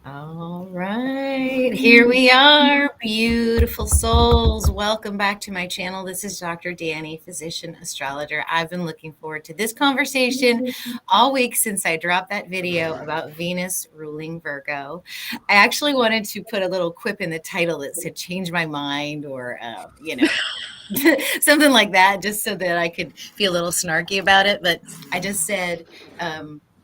All right, here we are, beautiful souls. Welcome back to my channel. This is Dr. Danny, physician astrologer. I've been looking forward to this conversation all week since I dropped that video about Venus ruling Virgo. I actually wanted to put a little quip in the title that said change my mind or, something like that, just so that I could feel a little snarky about it. But I just said,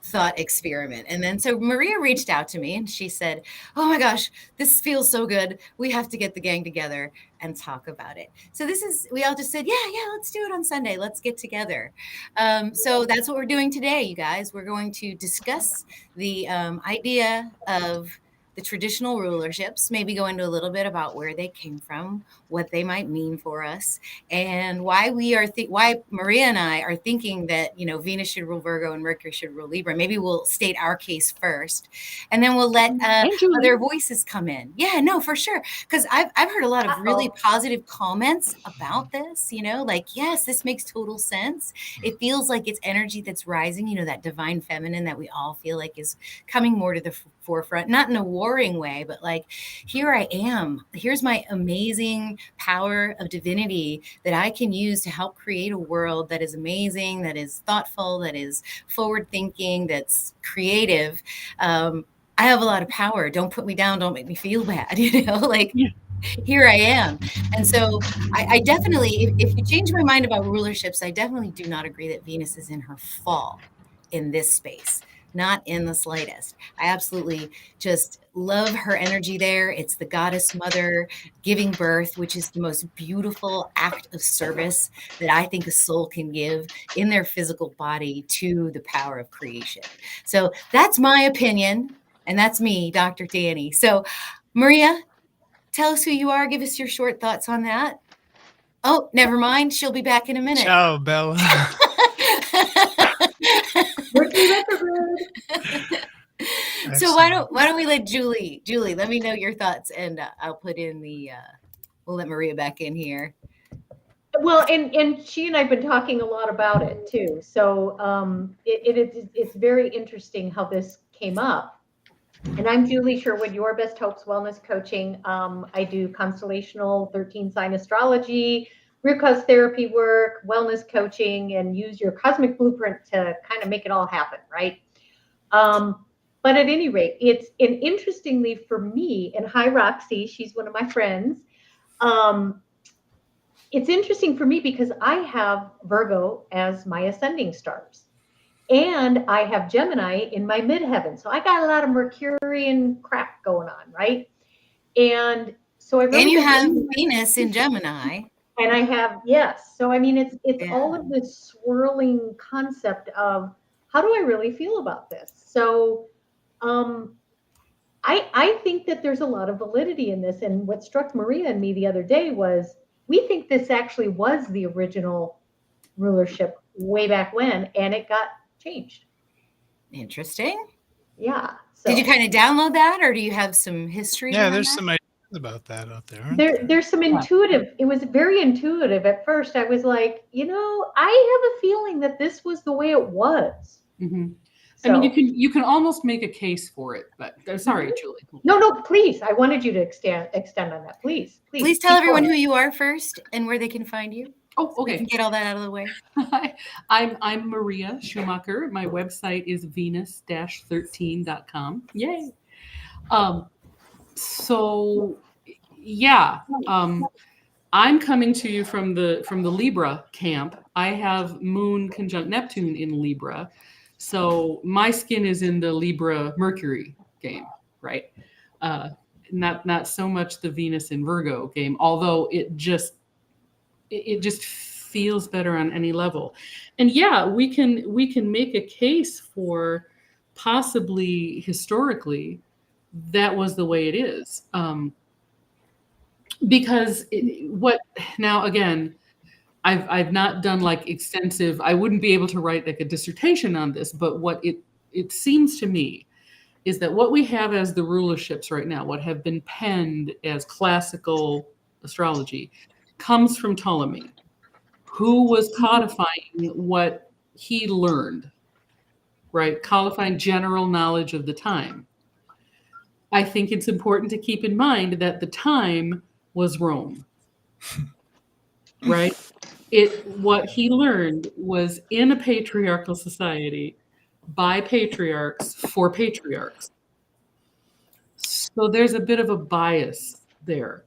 thought experiment. And then so Maria reached out to me and she said, oh my gosh, this feels so good. We have to get the gang together and talk about it. So we all just said, yeah, let's do it on Sunday. Let's get together. So that's what we're doing today, you guys. We're going to discuss the idea of the traditional rulerships, maybe go into a little bit about where they came from, what they might mean for us, and why why Maria and I are thinking that, Venus should rule Virgo and Mercury should rule Libra. Maybe we'll state our case first, and then we'll let other voices come in. Yeah, no, for sure. Because I've heard a lot of really positive comments about this, like, yes, this makes total sense. It feels like it's energy that's rising, that divine feminine that we all feel like is coming more to the forefront, not in a warring way, but like, here I am. Here's my amazing power of divinity that I can use to help create a world that is amazing, that is thoughtful, that is forward thinking, that's creative. I have a lot of power. Don't put me down. Don't make me feel bad. Here I am. And so I definitely, if you change my mind about rulerships, I definitely do not agree that Venus is in her fall in this space. Not in the slightest. I absolutely just love her energy there. It's the goddess mother giving birth, which is the most beautiful act of service that I think a soul can give in their physical body to the power of creation. So that's my opinion. And that's me, Dr. Danny. So Maria, tell us who you are. Give us your short thoughts on that. Oh, never mind. She'll be back in a minute. Ciao, Bella. So why don't we let Julie, let me know your thoughts, and I'll put in we'll let Maria back in here. Well, and she and I've been talking a lot about it too. So it's very interesting how this came up. And I'm Julie Sherwood, Your Best Hopes Wellness Coaching. I do constellational 13 sign astrology, root cause therapy work, wellness coaching, and use your cosmic blueprint to kind of make it all happen, right? But at any rate, and interestingly for me, and hi Roxy, she's one of my friends. It's interesting for me because I have Virgo as my ascending stars. And I have Gemini in my midheaven. So I got a lot of Mercurian crap going on, right? And so I really And you have Venus in Gemini. And I have, yes. So I mean it's all of this swirling concept of how do I really feel about this? So I think that there's a lot of validity in this. And what struck Maria and me the other day was we think this actually was the original rulership way back when, and it got changed. Interesting. Yeah. So. Did you kind of download that, or do you have some history? Yeah, there's some ideas about that out there. There's some intuitive. It was very intuitive at first. I was like, I have a feeling that this was the way it was. Mm-hmm. So, I mean, you can almost make a case for it, but sorry, Julie. No, please. I wanted you to extend on that. Please. Please tell everyone who you are first and where they can find you. Oh, okay. We can get all that out of the way. I'm Maria Schumacher. My website is venus-13.com. Yay. I'm coming to you from the Libra camp. I have Moon conjunct Neptune in Libra. So my skin is in the Libra Mercury game, right? Not so much the Venus in Virgo game, although it just feels better on any level. And yeah, we can make a case for possibly historically that was the way it is. Because now again, I've not done like extensive, I wouldn't be able to write like a dissertation on this, but what it seems to me is that what we have as the rulerships right now, what have been penned as classical astrology, comes from Ptolemy, who was codifying what he learned, right? Codifying general knowledge of the time. I think it's important to keep in mind that the time was Rome, right? What he learned was in a patriarchal society by patriarchs for patriarchs. So there's a bit of a bias there.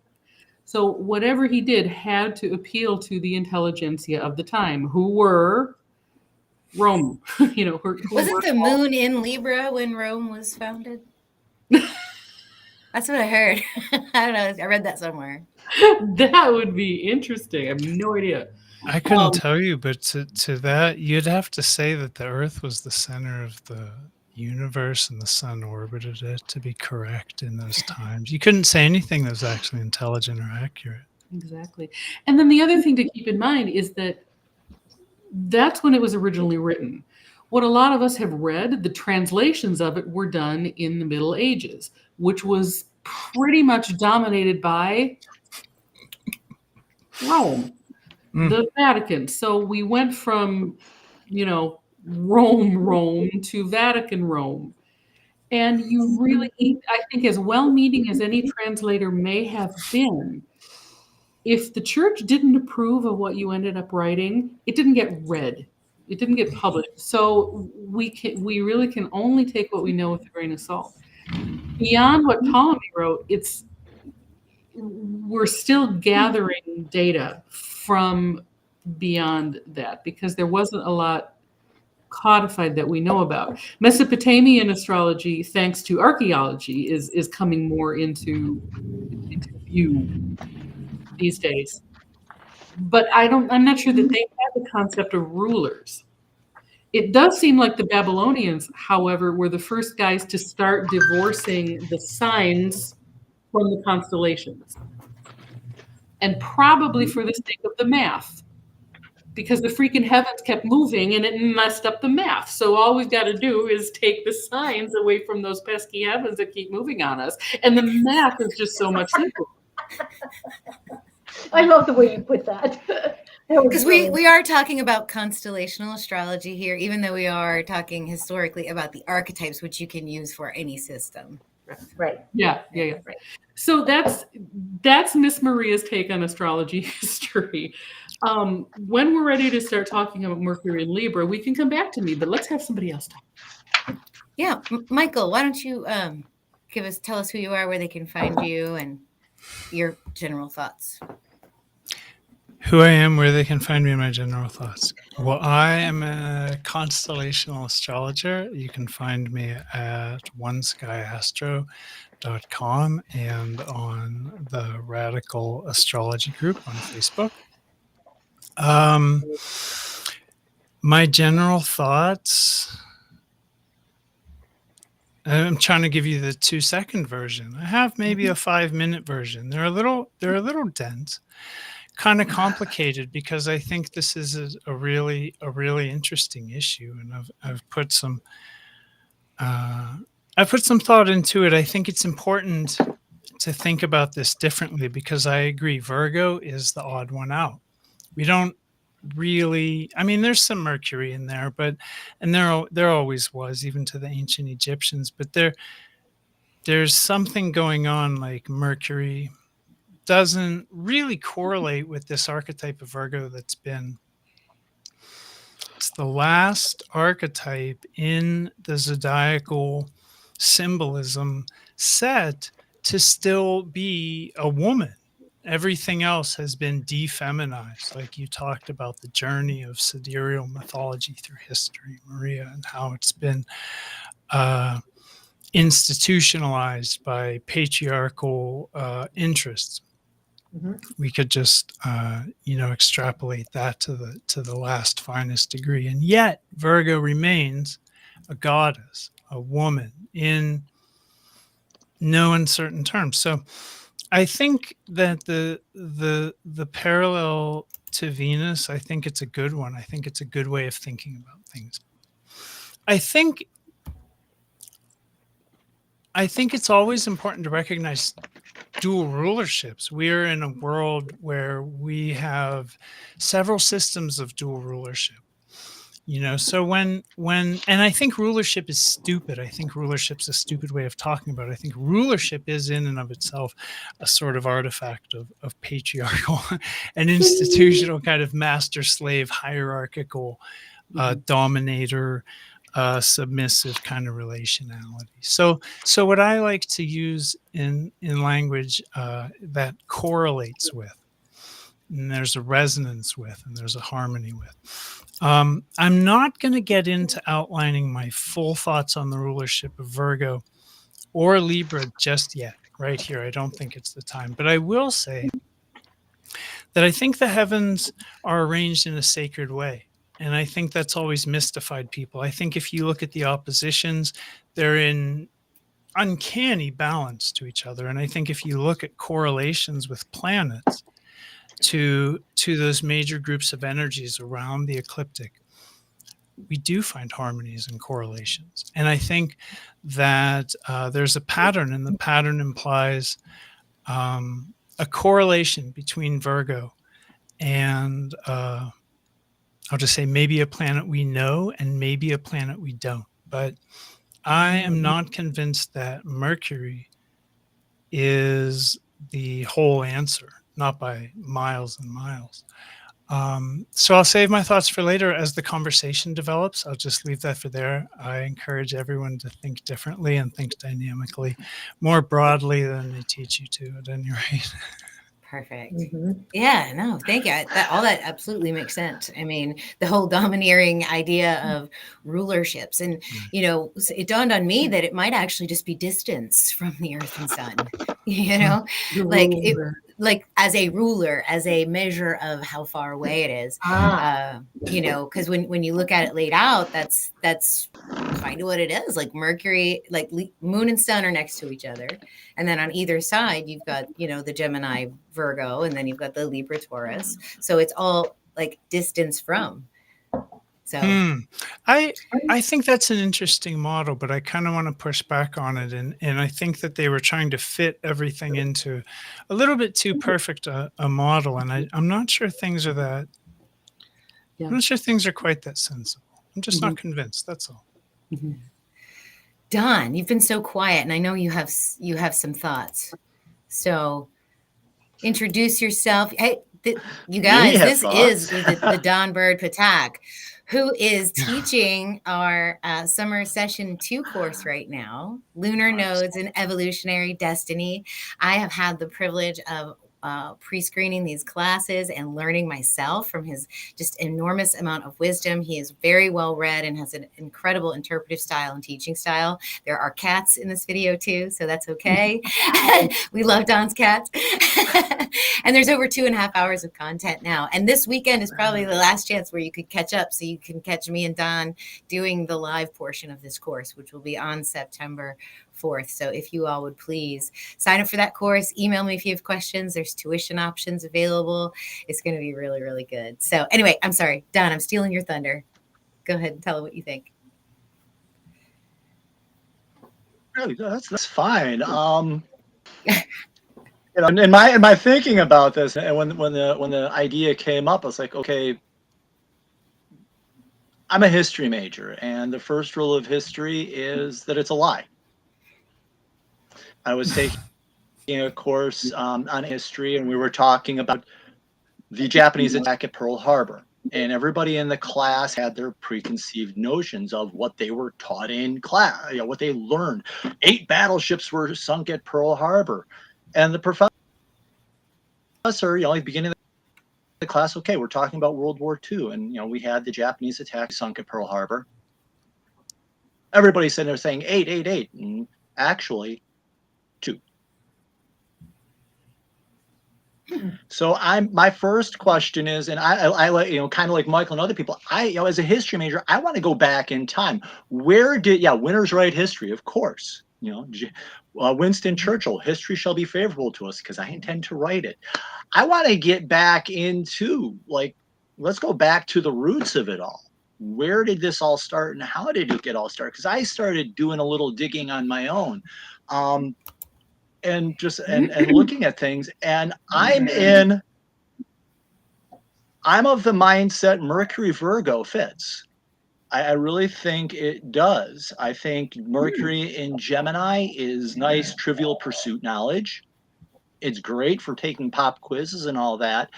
So whatever he did had to appeal to the intelligentsia of the time, who were Rome. Who Wasn't were the moon in Libra when Rome was founded? That's what I heard. I don't know. I read that somewhere. That would be interesting. I have no idea. I couldn't tell you, but to that, you'd have to say that the Earth was the center of the universe and the sun orbited it to be correct in those times. You couldn't say anything that was actually intelligent or accurate. Exactly. And then the other thing to keep in mind is that that's when it was originally written. What a lot of us have read, the translations of it were done in the Middle Ages, which was pretty much dominated by Rome, the Vatican. So we went from, Rome to Vatican Rome. And you really, I think, as well-meaning as any translator may have been, if the church didn't approve of what you ended up writing, it didn't get read. It didn't get published. So we really can only take what we know with a grain of salt. Beyond what Ptolemy wrote, we're still gathering data from beyond that because there wasn't a lot codified that we know about. Mesopotamian astrology, thanks to archaeology, is coming more into view these days. But I'm not sure that they had the concept of rulers. It does seem like the Babylonians, however, were the first guys to start divorcing the signs from the constellations. And probably for the sake of the math, because the freaking heavens kept moving and it messed up the math. So all we've got to do is take the signs away from those pesky heavens that keep moving on us. And the math is just so much simpler. I love the way you put that. Because we are talking about constellational astrology here, even though we are talking historically about the archetypes, which you can use for any system. Right. Yeah. Right. So that's Miss Maria's take on astrology history. When we're ready to start talking about Mercury and Libra, we can come back to me, but let's have somebody else talk. Yeah, Michael, why don't you tell us who you are, where they can find you, and your general thoughts. Who I am, where they can find me, and my general thoughts. Well, I am a constellational astrologer. You can find me at oneskyastro.com and on the Radical Astrology group on Facebook. My general thoughts, I'm trying to give you the 2-second version. I have maybe a 5-minute version. They're a little dense, kind of complicated, because I think this is a really interesting issue, and I've put some thought into it. I think it's important to think about this differently, because I agree Virgo is the odd one out. We don't really, I mean, there's some Mercury in there, and there always was, even to the ancient Egyptians, but there's something going on, like Mercury doesn't really correlate with this archetype of Virgo it's the last archetype in the zodiacal symbolism set to still be a woman. Everything else has been defeminized. Like you talked about the journey of sidereal mythology through history, Maria, and how it's been institutionalized by patriarchal interests. Mm-hmm. We could just, extrapolate that to the last finest degree. And yet Virgo remains a goddess, a woman, in no uncertain terms. So I think that the parallel to Venus, I think it's a good one. I think it's a good way of thinking about things. I think it's always important to recognize dual rulerships. We are in a world where we have several systems of dual rulership. So when and I think rulership is stupid. I think rulership's a stupid way of talking about it. I think rulership is in and of itself a sort of artifact of patriarchal and institutional kind of master slave hierarchical dominator submissive kind of relationality. So what I like to use in language that correlates with, and there's a resonance with, and there's a harmony with. I'm not going to get into outlining my full thoughts on the rulership of Virgo or Libra just yet, right here. I don't think it's the time. But I will say that I think the heavens are arranged in a sacred way. And I think that's always mystified people. I think if you look at the oppositions, they're in uncanny balance to each other. And I think if you look at correlations with planets, to those major groups of energies around the ecliptic, we do find harmonies and correlations. And I think that there's a pattern, and the pattern implies a correlation between Virgo and I'll just say maybe a planet we know and maybe a planet we don't. But I am not convinced that Mercury is the whole answer, not by miles and miles. So I'll save my thoughts for later as the conversation develops. I'll just leave that for there. I encourage everyone to think differently and think dynamically, more broadly than they teach you to at any rate. Perfect. Yeah, no, thank you. All that absolutely makes sense. I mean, the whole domineering idea of rulerships. And, it dawned on me that it might actually just be distance from the earth and sun, like as a ruler, as a measure of how far away it is, because when you look at it laid out, that's kind of what it is. Like Mercury, like moon and sun are next to each other. And then on either side, you've got, the Gemini Virgo, and then you've got the Libra Taurus. So it's all like distance from. So I think that's an interesting model, but I kind of want to push back on it. And I think that they were trying to fit everything into a little bit too perfect a model. And I'm not sure things are that, I'm not sure things are quite that sensible. I'm just not convinced. That's all. Don, you've been so quiet, and I know you have some thoughts. So introduce yourself. Hey, you guys, this is the Don Bird Patak, who is teaching our Summer Session 2 course right now, Lunar Nodes and Evolutionary Destiny. I have had the privilege of pre-screening these classes and learning myself from his just enormous amount of wisdom. He is very well read and has an incredible interpretive style and teaching style. There are cats in this video too, so that's okay. We love Don's cats. And there's over 2.5 hours of content now. And this weekend is probably the last chance where you could catch up, so you can catch me and Don doing the live portion of this course, which will be on September 4th. So if you all would please sign up for that course, email me if you have questions. There's tuition options available. It's going to be really, really good. So anyway, I'm sorry, Don, I'm stealing your thunder. Go ahead and tell her what you think. Really, that's fine. In my thinking about this, and when the idea came up, I was like, okay, I'm a history major, and the first rule of history is that it's a lie. I was taking a course on history, and we were talking about the Japanese attack at Pearl Harbor. And everybody in the class had their preconceived notions of what they were taught in class, what they learned. 8 battleships were sunk at Pearl Harbor. And the professor, at the beginning of the class, okay, we're talking about World War II. And, we had the Japanese attack sunk at Pearl Harbor. Everybody's sitting there saying 8, 8, 8. And actually, 2. So my first question is, and I kind of like Michael and other people, as a history major, I want to go back in time. Where did winners write history? Of course, Winston Churchill, history shall be favorable to us because I intend to write it. I want to get back into let's go back to the roots of it all. Where did this all start, and how did it get all started? Because I started doing a little digging on my own. And just and looking at things, and I'm of the mindset Mercury Virgo fits. I really think it does. I think Mercury in Gemini is nice, trivial pursuit knowledge. It's great for taking pop quizzes and all that.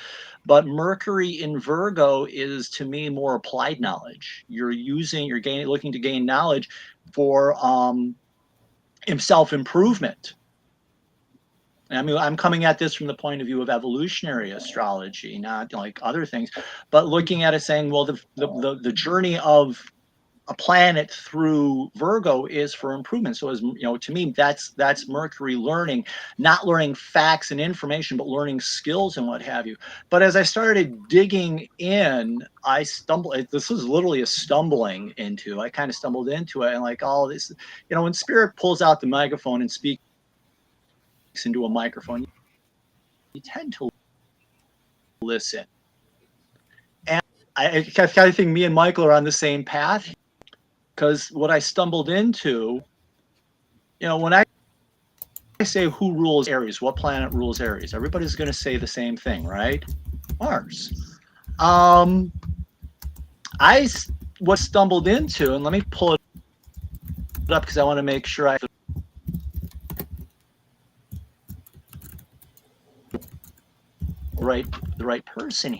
But Mercury in Virgo is, to me, more applied knowledge. You're looking to gain knowledge for self-improvement. I mean, I'm coming at this from the point of view of evolutionary astrology, not like other things, but looking at it saying, well, the journey of a planet through Virgo is for improvement. So, as you know, to me, that's Mercury learning, not learning facts and information, but learning skills and what have you. But as I started digging in, I stumbled. This was literally a stumbling into. I kind of stumbled into it, and like all this, you know, when Spirit pulls out the microphone and speaks into a microphone, you tend to listen. And I kind of think me and Michael are on the same path. Because what I stumbled into, you know, when I say who rules Aries, what planet rules Aries, everybody's going to say the same thing, right? Mars. What stumbled into, and let me pull it up because I want to make sure I have the right person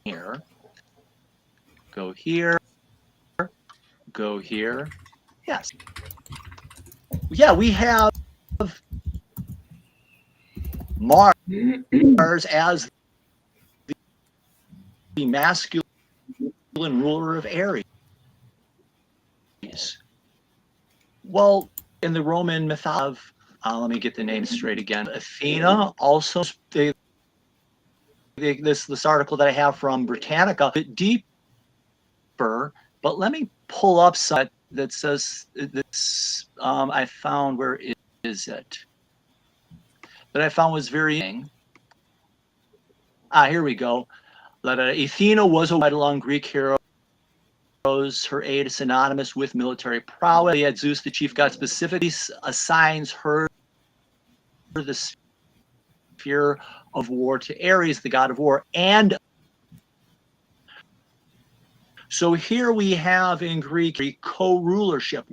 here. Go here. Go here. Yes. Yeah, we have Mars as the masculine ruler of Aries. Well, in the Roman mythology, let me get the name straight again. Athena also, this article that I have from Britannica, a bit deeper, but let me pull up something that says this. I found, where is it? That I found was very interesting. Here we go. That Athena was a right-along Greek hero. Her aid is synonymous with military prowess. Yet Zeus, the chief god, specifically assigns her the sphere of war to Ares, the god of war. And so here we have in Greek co-rulership,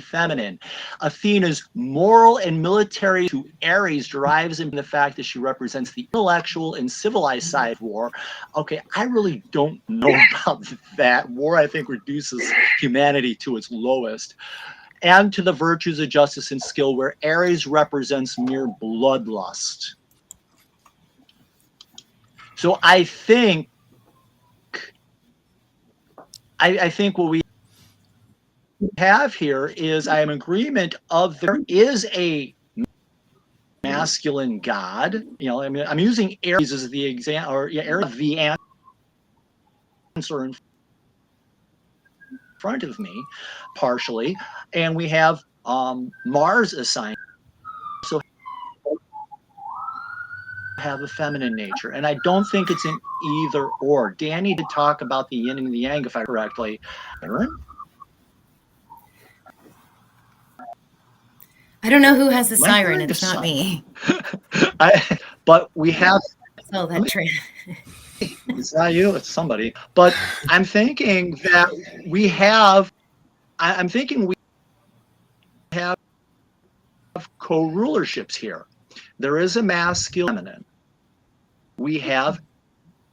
feminine. Athena's moral and military to Ares derives in the fact that she represents the intellectual and civilized side of war. Okay, I really don't know about that. War, I think, reduces humanity to its lowest. And to the virtues of justice and skill, where Ares represents mere bloodlust. So I think what we have here is I am in agreement of there is a masculine god. You know, I mean, I'm using Ares as the example, or Ares the answer in front of me, partially, and we have Mars assigned, so have a feminine nature, and I don't think it's an either or. Danny did talk about the yin and the yang, if I correctly. Aaron? I don't know who has the siren. It's not me. But we have. Oh, that train. It's not you, it's somebody. But I'm thinking that we have. I'm thinking we have co-rulerships here. There is a masculine feminine. We have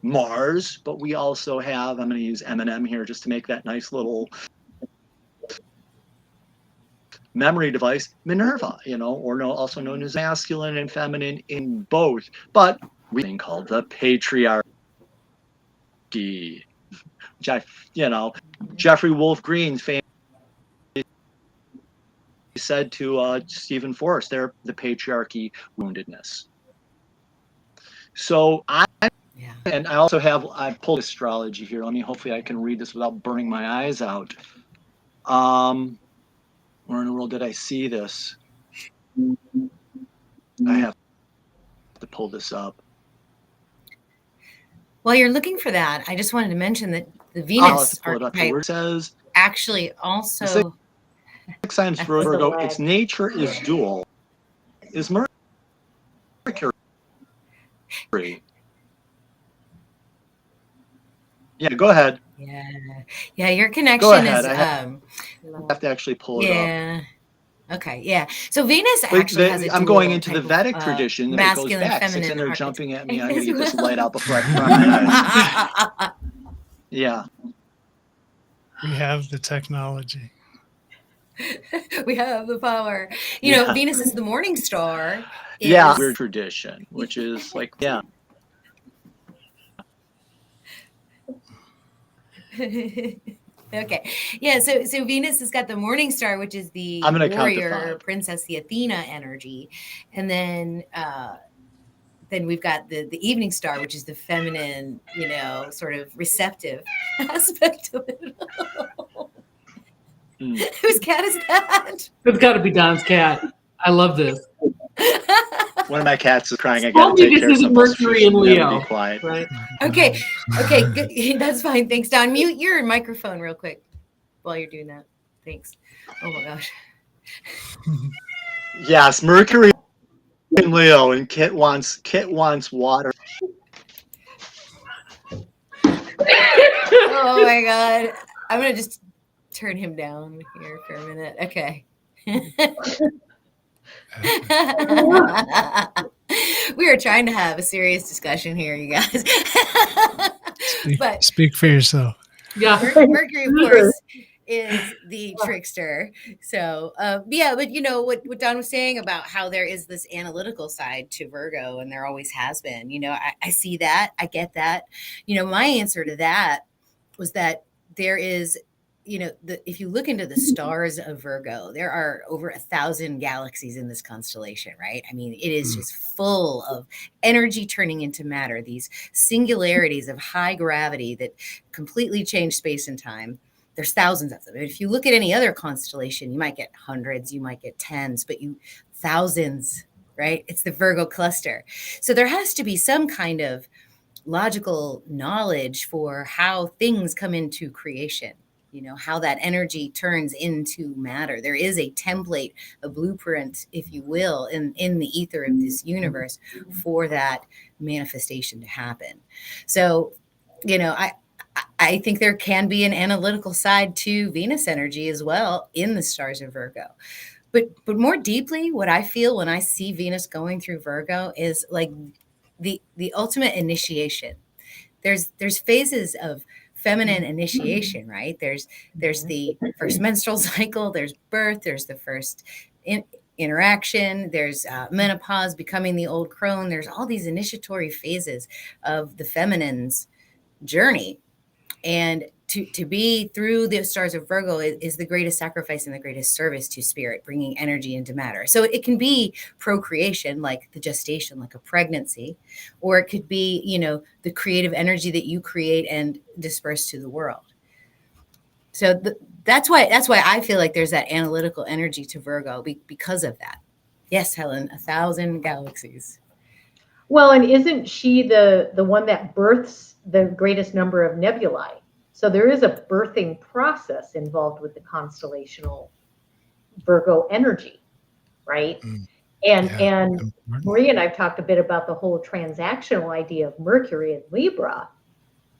Mars, but we also have, I'm going to use M&M here just to make that nice little memory device, Minerva, you know, or also known as masculine and feminine in both, but we thing called the patriarchy, which Jeffrey Wolf Green's famous said to Stephen Forrest, they're the patriarchy woundedness. So and I also have, I pulled astrology here. Hopefully I can read this without burning my eyes out. Where in the world did I see this? I have to pull this up. While you're looking for that, I just wanted to mention that the Venus archetype says actually also. 6 signs Virgo, its nature is dual. Is Mercury. Yeah, go ahead. Yeah, your connection Go ahead. is I have to actually pull it up. yeah. Okay, yeah. So Venus But actually has a I'm going dual into the type Vedic of tradition that it goes masculine, back. feminine They're archetype. jumping at me. I'm going to get this light out before I cry my eyes. Yeah. We have the technology. We have the power. You know, Venus is the morning star. Yeah, weird tradition, which is like, yeah. Okay. Yeah, so Venus has got the morning star, which is the I'm gonna count to warrior 5. princess, the Athena energy. And then we've got the evening star, which is the feminine, you know, sort of receptive aspect of it. Whose cat is that? It's got to be Don's cat. I love this. One of my cats is crying. I Tell got to me take this care of isn't something. Mercury She and should never Leo, be quiet. right? Okay, good. That's fine. Thanks, Don. Mute your microphone real quick while you're doing that. Thanks. Oh my gosh. Yes, Mercury and Leo, and Kit wants water. Oh my god. I'm gonna just turn him down here for a minute. Okay. We are trying to have a serious discussion here, you guys. But Speak for yourself. Yeah. Mercury, of course, is the trickster. So, yeah, but you know what Don was saying about how there is this analytical side to Virgo, and there always has been. You know, I see that, I get that. You know, my answer to that was that there is, you know, if you look into the stars of Virgo, there are over 1,000 galaxies in this constellation, right? I mean, it is just full of energy turning into matter, these singularities of high gravity that completely change space and time. There's thousands of them. And if you look at any other constellation, you might get hundreds, you might get tens, but thousands, right? It's the Virgo cluster. So there has to be some kind of logical knowledge for how things come into creation, you know, how that energy turns into matter. There is a template, a blueprint, if you will, in the ether of this universe for that manifestation to happen. So, you know, I think there can be an analytical side to Venus energy as well in the stars of Virgo. But more deeply, what I feel when I see Venus going through Virgo is like the ultimate initiation. There's phases of feminine initiation, right? There's the first menstrual cycle, there's birth, there's the first interaction, there's menopause, becoming the old crone. There's all these initiatory phases of the feminine's journey. And to be through the stars of Virgo is the greatest sacrifice and the greatest service to spirit, bringing energy into matter. So it can be procreation, like the gestation, like a pregnancy, or it could be, you know, the creative energy that you create and disperse to the world. So that's why I feel like there's that analytical energy to Virgo because of that. Yes, Helen, 1,000 galaxies. Well, and isn't she the one that births the greatest number of nebulae? So there is a birthing process involved with the constellational Virgo energy, right? And Maria and I've talked a bit about the whole transactional idea of Mercury and Libra,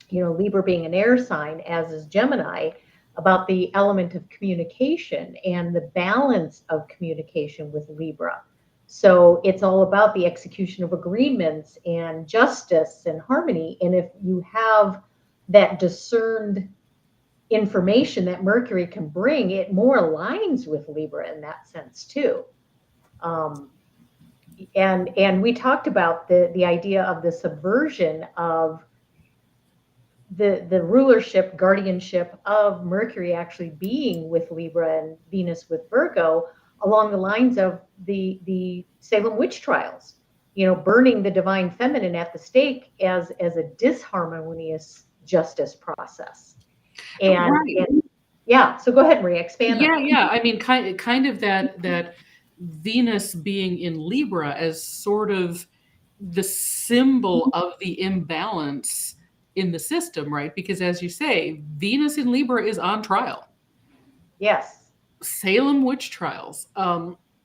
you know, Libra being an air sign, as is Gemini, about the element of communication and the balance of communication with Libra. So it's all about the execution of agreements and justice and harmony. And if you have that discerned information that Mercury can bring, it more aligns with Libra in that sense too. And we talked about the idea of the subversion of the rulership, guardianship of Mercury actually being with Libra and Venus with Virgo, along the lines of the Salem witch trials, you know, burning the divine feminine at the stake as a disharmonious justice process. And, right. and yeah, so go ahead, Maria, expand on that. Yeah. I mean, kind of that Venus being in Libra as sort of the symbol of the imbalance in the system, right? Because as you say, Venus in Libra is on trial. Yes. Salem witch trials.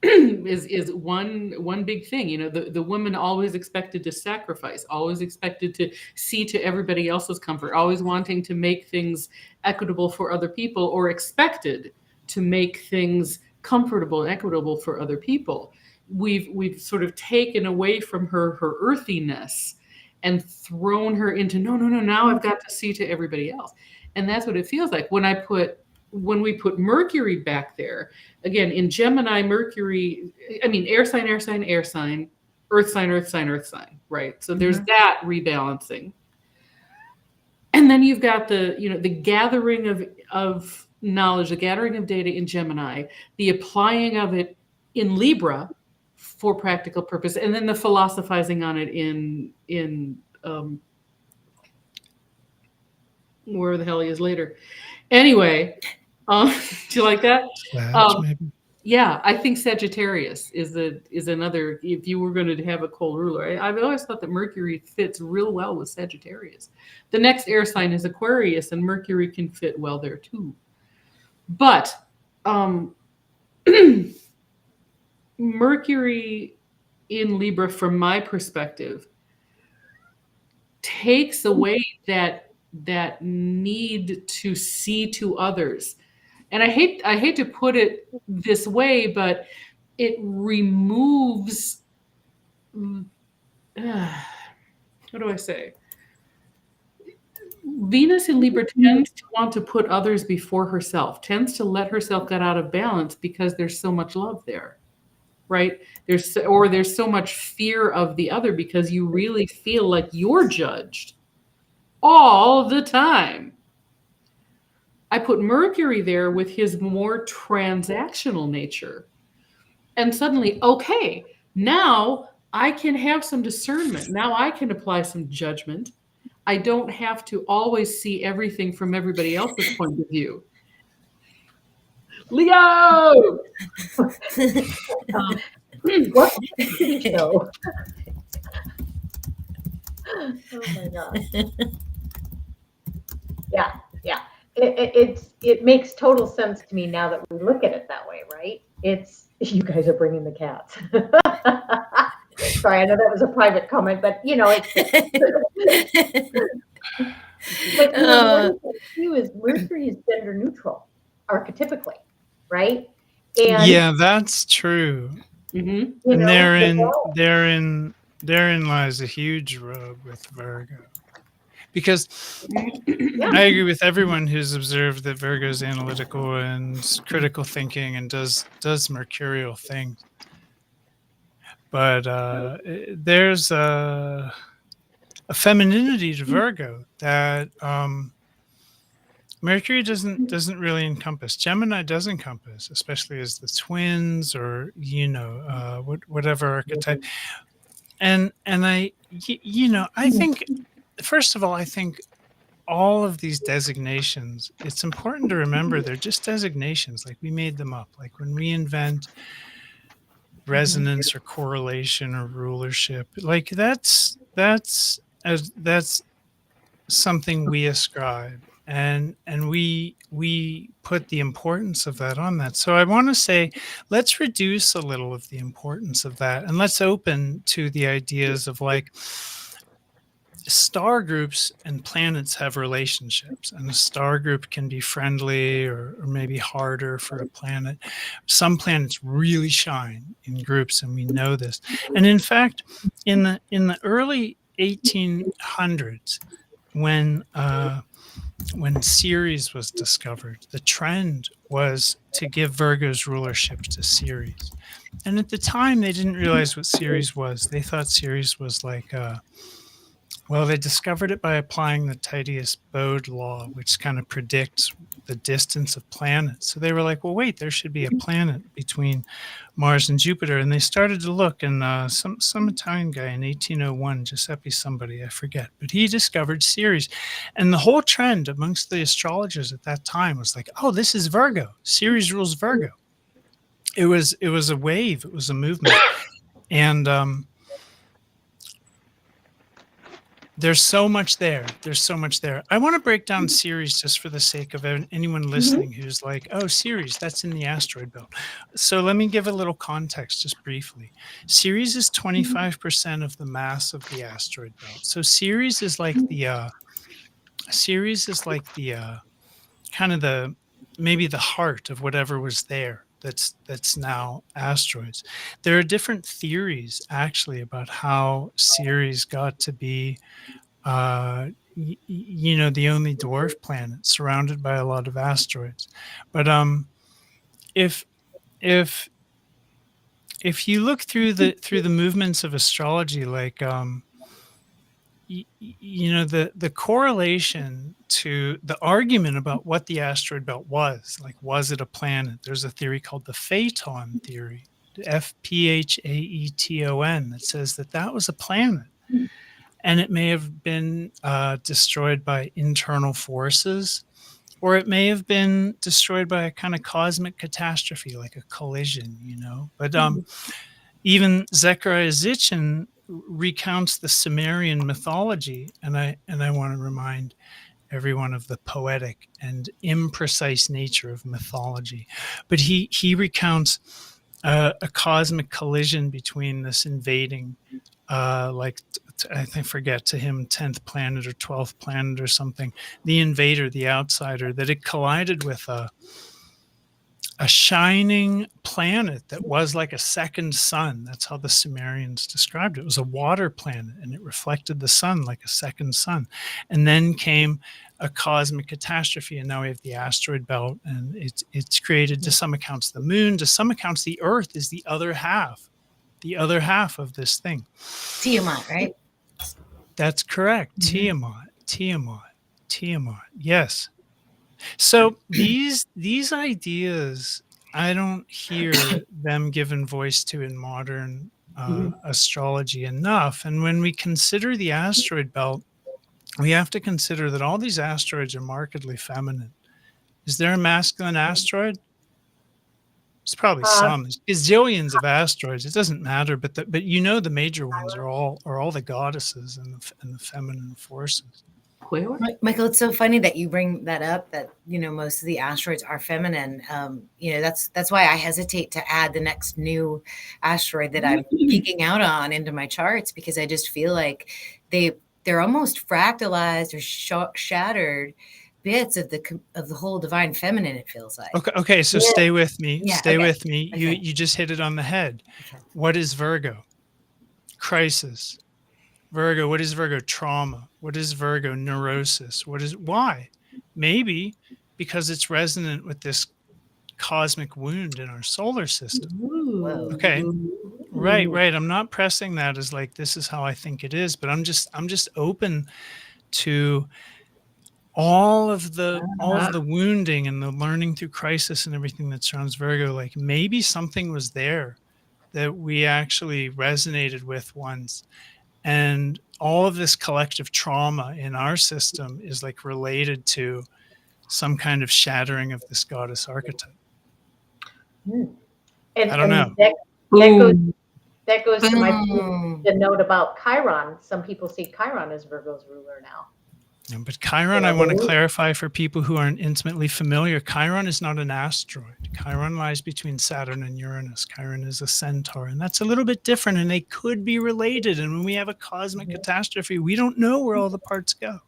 is one big thing. You know, the woman always expected to sacrifice, always expected to see to everybody else's comfort, always wanting to make things equitable for other people, or expected to make things comfortable and equitable for other people. We've sort of taken away from her earthiness and thrown her into no, now I've got to see to everybody else. And that's what it feels like when we put Mercury back there. Again, in Gemini, Mercury, I mean, air sign, air sign, air sign, earth sign, earth sign, earth sign, right? So there's that rebalancing. And then you've got the gathering of knowledge, the gathering of data in Gemini, the applying of it in Libra for practical purpose, and then the philosophizing on it in where the hell he is later. Anyway, do you like that? Maybe. Yeah, I think Sagittarius is another. If you were going to have a cold ruler, I've always thought that Mercury fits real well with Sagittarius. The next air sign is Aquarius, and Mercury can fit well there too. But Mercury in Libra, from my perspective, takes away that need to see to others. And I hate to put it this way, but it removes, what do I say? Venus in Libra tends to want to put others before herself, tends to let herself get out of balance because there's so much love there, right? There's so much fear of the other because you really feel like you're judged all the time. I put Mercury there with his more transactional nature. And suddenly, okay, now I can have some discernment. Now I can apply some judgment. I don't have to always see everything from everybody else's point of view. Leo! What show? Oh my gosh. Yeah. It makes total sense to me now that we look at it that way, right? You guys are bringing the cats. Sorry, I know that was a private comment, but Mercury is gender neutral, archetypically, right? And yeah, that's true. Mm-hmm. And therein lies a huge rub with Virgo. Because I agree with everyone who's observed that Virgo is analytical and critical thinking and does mercurial things. But there's a femininity to Virgo that Mercury doesn't really encompass. Gemini does encompass, especially as the twins or whatever archetype. And I think, first of all, I think all of these designations, it's important to remember they're just designations. Like, we made them up. Like when we invent resonance or correlation or rulership, like that's something we ascribe, and we put the importance of that on that. So I want to say, let's reduce a little of the importance of that, and let's open to the ideas of, like, star groups and planets have relationships, and a star group can be friendly or maybe harder for a planet. Some planets really shine in groups, and we know this. And in fact, in the early 1800s, when Ceres was discovered, the trend was to give Virgo's rulership to Ceres. And at the time, they didn't realize what Ceres was. They thought Ceres was like they discovered it by applying the Titius-Bode law, which kind of predicts the distance of planets. So they were like, well, wait, there should be a planet between Mars and Jupiter. And they started to look, and some Italian guy in 1801, Giuseppe somebody, I forget, but he discovered Ceres. And the whole trend amongst the astrologers at that time was like, oh, this is Virgo. Ceres rules Virgo. It was a wave. It was a movement. And There's so much there. There's so much there. I want to break down Ceres just for the sake of anyone listening who's like, oh, Ceres, that's in the asteroid belt. So let me give a little context just briefly. Ceres is 25% of the mass of the asteroid belt. So Ceres is like the kind of the maybe the heart of whatever was there that's now asteroids. There are different theories actually about how Ceres got to be the only dwarf planet surrounded by a lot of asteroids. But if if if you look through the movements of astrology, like the correlation to the argument about what the asteroid belt was it a planet? There's a theory called the Phaeton theory, Phaeton, that says that was a planet, and it may have been destroyed by internal forces, or it may have been destroyed by a kind of cosmic catastrophe, like a collision, But even Zechariah Sitchin recounts the Sumerian mythology, and I want to remind everyone of the poetic and imprecise nature of mythology. But he recounts a cosmic collision between this invading, I forget, to him 10th planet or 12th planet or something, the invader, the outsider, that it collided with a shining planet that was like a second sun. That's how the Sumerians described it. It was a water planet, and it reflected the sun like a second sun. And then came a cosmic catastrophe, and now we have the asteroid belt, and it's created, to some accounts, the moon. To some accounts, the Earth is the other half of this thing. Tiamat, right? That's correct. Tiamat. Yes. So these ideas, I don't hear them given voice to in modern astrology enough. And when we consider the asteroid belt, we have to consider that all these asteroids are markedly feminine. Is there a masculine asteroid? There's probably some. There's gazillions of asteroids. It doesn't matter, but the major ones are all the goddesses and the feminine forces. Michael, it's so funny that you bring that up, that most of the asteroids are feminine. That's why I hesitate to add the next new asteroid that I'm geeking out on into my charts, because I just feel like they're almost fractalized or shattered bits of the whole divine feminine, it feels like. Okay, so stay with me. Yeah, stay with me. Okay. You just hit it on the head. Okay. What is Virgo? Crisis. Virgo, what is Virgo? Trauma. What is Virgo? Neurosis. Why? Maybe because it's resonant with this cosmic wound in our solar system. Whoa. Okay. Right. I'm not pressing that as like, this is how I think it is, but I'm just open to all of the wounding and the learning through crisis and everything that surrounds Virgo. Like, maybe something was there that we actually resonated with once. And all of this collective trauma in our system is like related to some kind of shattering of this goddess archetype. And, I don't know. That goes to the note about Chiron. Some people see Chiron as Virgo's ruler now. But Chiron, I want to clarify for people who aren't intimately familiar, Chiron is not an asteroid. Chiron lies between Saturn and Uranus. Chiron is a centaur, and that's a little bit different, and they could be related. And when we have a cosmic catastrophe, we don't know where all the parts go.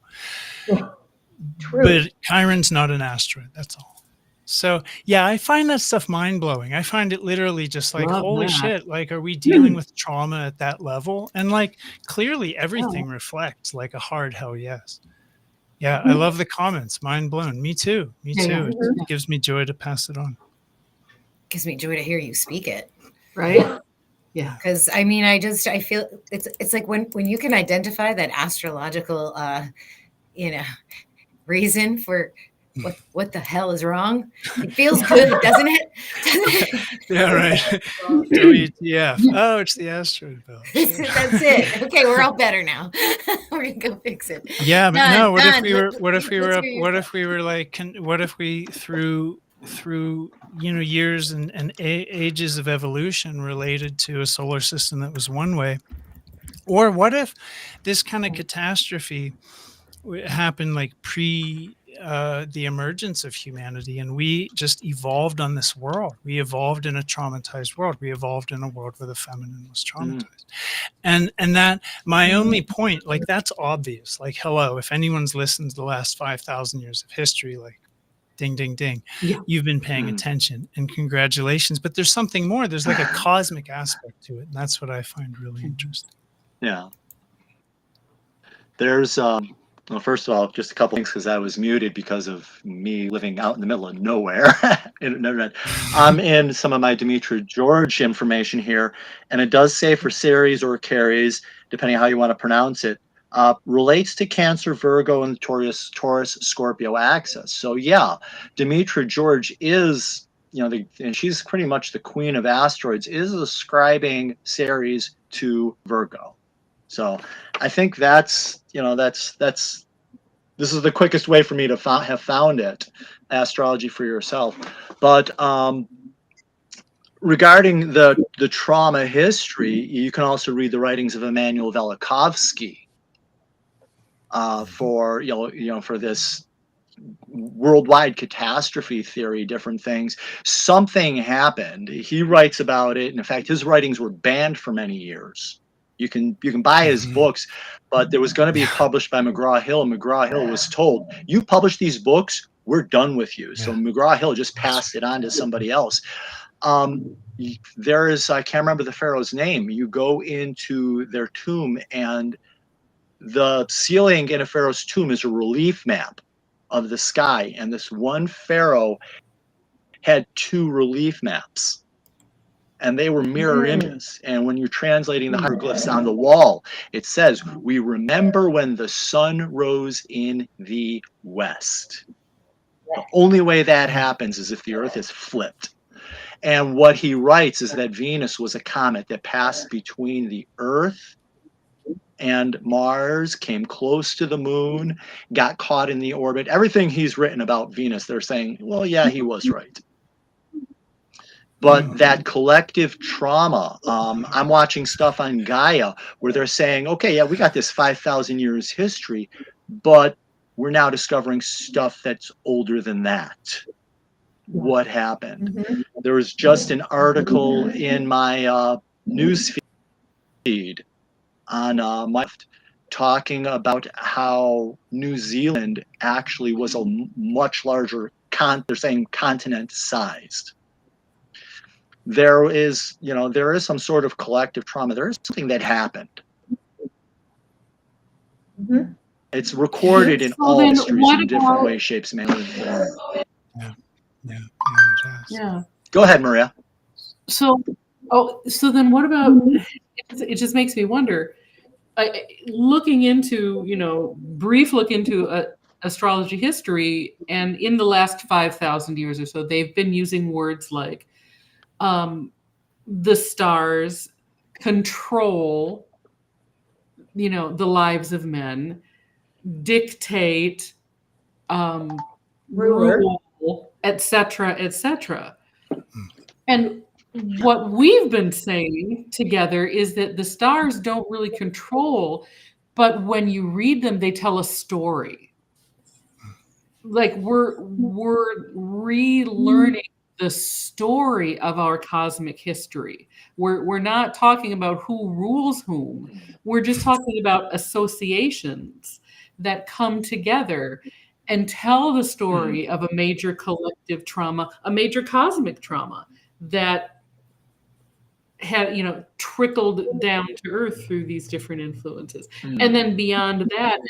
True. But Chiron's not an asteroid, that's all. So, yeah, I find that stuff mind-blowing. I find it literally just like, holy shit, like, are we dealing with trauma at that level? And like, clearly everything reflects like a hard hell yes. Yeah, I love the comments. Mind blown. Me too. It gives me joy to pass it on. Gives me joy to hear you speak it. Right? Yeah. Because I feel it's like when you can identify that astrological reason for what the hell is wrong, it feels good, doesn't it? Yeah, right. WTF. Oh, it's the asteroid belt. That's it. Okay, we're all better now. We're gonna go fix it. Yeah, but no. What if we through years and ages of evolution related to a solar system that was one way, Or what if this kind of catastrophe happened like pre the emergence of humanity, and we just evolved on this world. We evolved in a traumatized world. We evolved in a world where the feminine was traumatized. And that, my only point, like, that's obvious. Like, hello, if anyone's listened to the last 5,000 years of history, like, ding, ding, ding, you've been paying attention, and congratulations. But there's something more. There's like a cosmic aspect to it, and that's what I find really interesting. Yeah. There's well, first of all, just a couple things, because I was muted because of me living out in the middle of nowhere. I'm in some of my Dimitri George information here, and it does say for Ceres or Caries, depending on how you want to pronounce it, relates to Cancer, Virgo, and Taurus, Scorpio axis. So yeah, Dimitri George is, and she's pretty much the queen of asteroids, is ascribing Ceres to Virgo. So I think this is the quickest way for me to have found it, astrology for yourself. But regarding the trauma history, you can also read the writings of Immanuel Velikovsky for for this worldwide catastrophe theory, different things. Something happened. He writes about it, and in fact, his writings were banned for many years. You can buy his books, but there was going to be published by McGraw-Hill, and McGraw-Hill was told, you publish these books, we're done with you. So McGraw-Hill just passed it on to somebody else. There is, I can't remember the pharaoh's name. You go into their tomb, and the ceiling in a pharaoh's tomb is a relief map of the sky. And this one pharaoh had 2 relief maps, and they were mirror images. And when you're translating the hieroglyphs on the wall, it says, we remember when the sun rose in the west. The only way that happens is if the earth is flipped. And what he writes is that Venus was a comet that passed between the earth and Mars, came close to the moon, got caught in the orbit. Everything he's written about Venus, they're saying, well, yeah, he was right. But that collective trauma, I'm watching stuff on Gaia where they're saying, okay, yeah, we got this 5,000 years history, but we're now discovering stuff that's older than that. What happened? There was just an article in my news feed on my talking about how New Zealand actually was a much larger, they're saying continent sized. There is some sort of collective trauma. There is something that happened. It's recorded in all histories in different ways, shapes, manner, and form. Yeah. Go ahead, Maria. So then what about, it just makes me wonder, looking into, brief look into astrology history, and in the last 5,000 years or so, they've been using words like the stars control, the lives of men, dictate, rule, etc., etc. And what we've been saying together is that the stars don't really control, but when you read them, they tell a story. Like we're relearning the story of our cosmic history. We're not talking about who rules whom. We're just talking about associations that come together and tell the story of a major collective trauma, a major cosmic trauma that had, trickled down to Earth through these different influences. And then beyond that.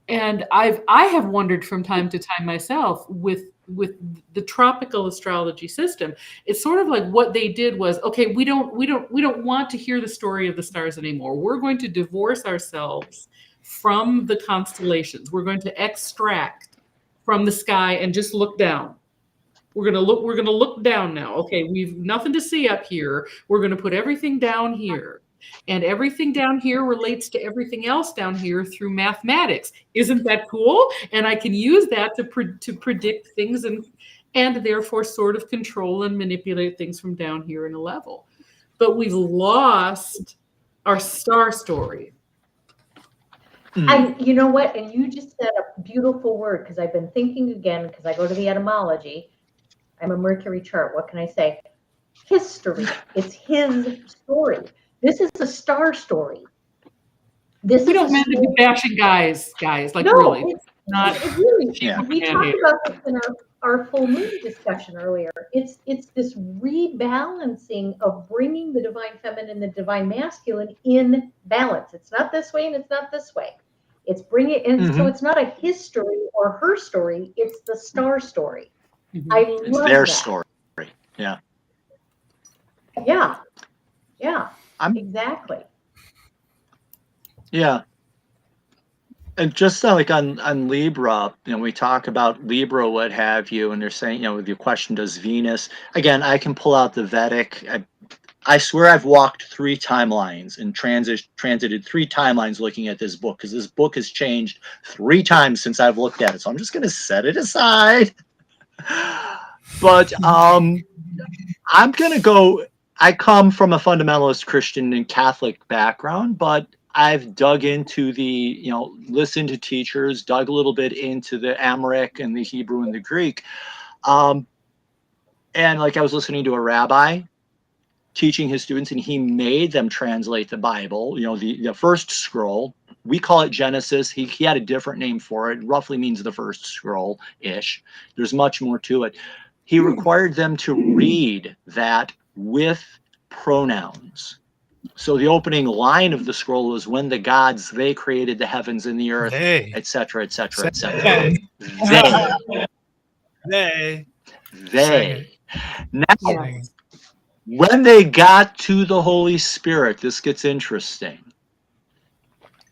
And I have wondered from time to time myself with the tropical astrology system. It's sort of like what they did was, okay, we don't want to hear the story of the stars anymore. We're going to divorce ourselves from the constellations. We're going to extract from the sky and just look down. We're going to look down now. Okay, we've nothing to see up here. We're going to put everything down here. And everything down here relates to everything else down here through mathematics. Isn't that cool? And I can use that to predict things and therefore sort of control and manipulate things from down here in a level. But we've lost Our star story. And you know what? And you just said a beautiful word, because I've been thinking again, because I go to the etymology. I'm a Mercury chart. What can I say? History. It's his story. This is a star story. This We is don't a mean to be story. bashing guys, like No, really. it's Not it really. Yeah. We talked about this in our full moon discussion earlier. It's this rebalancing of bringing the divine feminine, the divine masculine in balance. It's not this way and it's not this way. It's bringing it, and so it's not a history or her story. It's the star story. I It's love their that. story. Yeah. Yeah, yeah, I'm exactly. Yeah. And just like on Libra, we talk about Libra, what have you, and they're saying, with your question, does Venus, again, I can pull out the Vedic. I swear I've walked 3 timelines and transited 3 timelines looking at this book, because this book has changed 3 times since I've looked at it. So I'm just going to set it aside. But I'm going to go, I come from a fundamentalist Christian and Catholic background, but I've dug into the, listened to teachers, dug a little bit into the Amharic and the Hebrew and the Greek. And like I was listening to a rabbi teaching his students, and he made them translate the Bible, the first scroll. We call it Genesis. He had a different name for it. It roughly means the first scroll-ish. There's much more to it. He required them to read that with pronouns. So the opening line of the scroll was, when the gods, they created the heavens and the earth, etc., etc., etc. They. Now, Yes. when they got to the Holy Spirit, this gets interesting.